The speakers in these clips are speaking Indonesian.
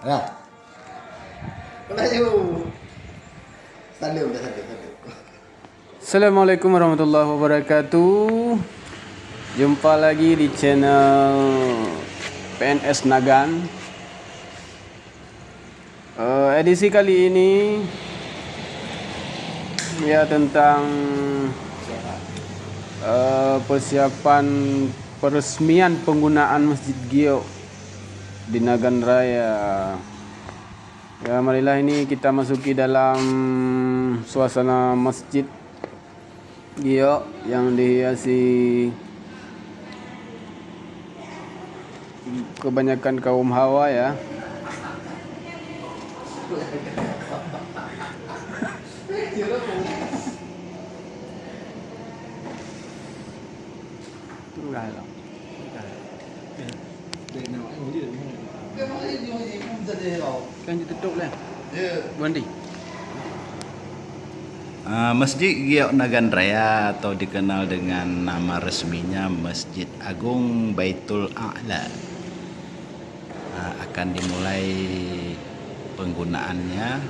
Nah, melayu. Salim, salim. Assalamualaikum warahmatullahi wabarakatuh. Jumpa lagi di channel PNS Nagan. Edisi kali ini ya tentang persiapan peresmian penggunaan Masjid Gio di Nagan Raya. Ya, marilah ini kita masuki dalam suasana Masjid Gio yang dihiasi kebanyakan kaum hawa ya. Kan ditutup lah. Ganti. Masjid Gio Nagan Raya atau dikenal dengan nama resminya Masjid Agung Baitul A'la akan dimulai penggunaannya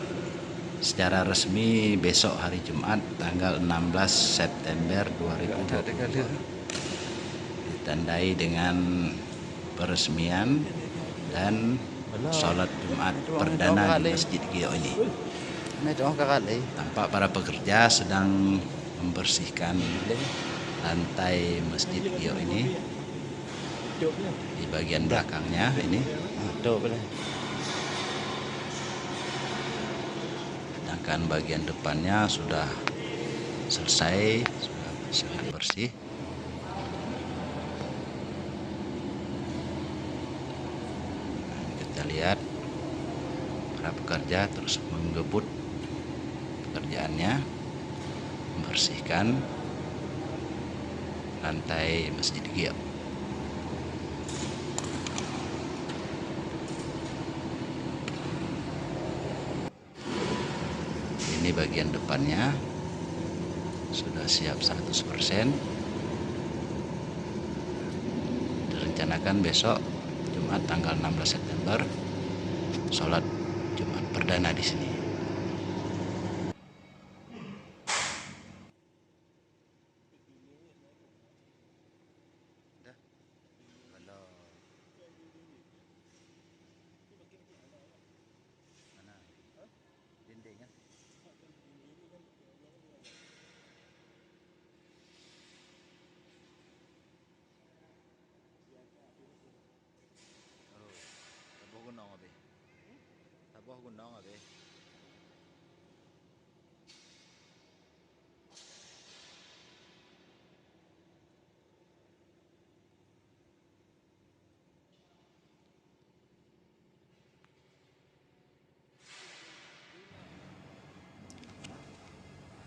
secara resmi besok hari Jumat tanggal 16 September 2020, ditandai dengan peresmian dan sholat Jumat perdana di Masjid Gio ini. Tampak para pekerja sedang membersihkan lantai Masjid Gio ini. Di bagian belakangnya ini, sedangkan bagian depannya sudah selesai, sudah sangat bersih. Kita lihat para pekerja terus menggebut pekerjaannya, membersihkan lantai Masjid Gio. Ini bagian depannya sudah siap 100%. Direncanakan besok Jumat tanggal 16 September sholat Jumat perdana di sini.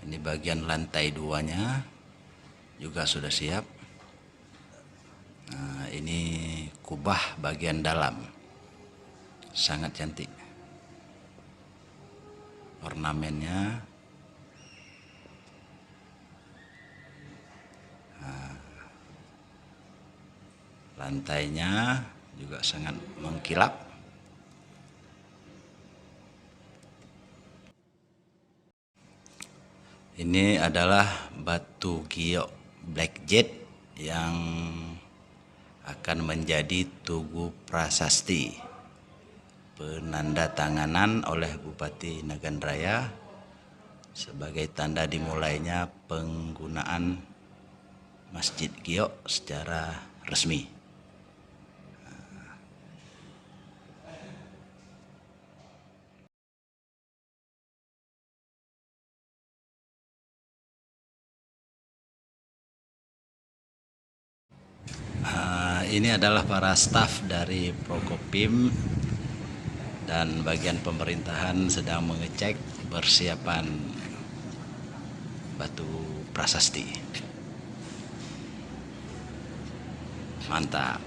Ini bagian lantai 2-nya juga sudah siap. Nah, ini kubah bagian dalam, sangat cantik. Ornamennya, lantainya juga sangat mengkilap. Ini adalah batu Gio Black Jet yang akan menjadi Tugu Prasasti, penandatanganan oleh Bupati Nagan Raya sebagai tanda dimulainya penggunaan Masjid Gio secara resmi. Ini adalah para staf dari Prokopim dan bagian pemerintahan sedang mengecek persiapan batu prasasti. Mantap.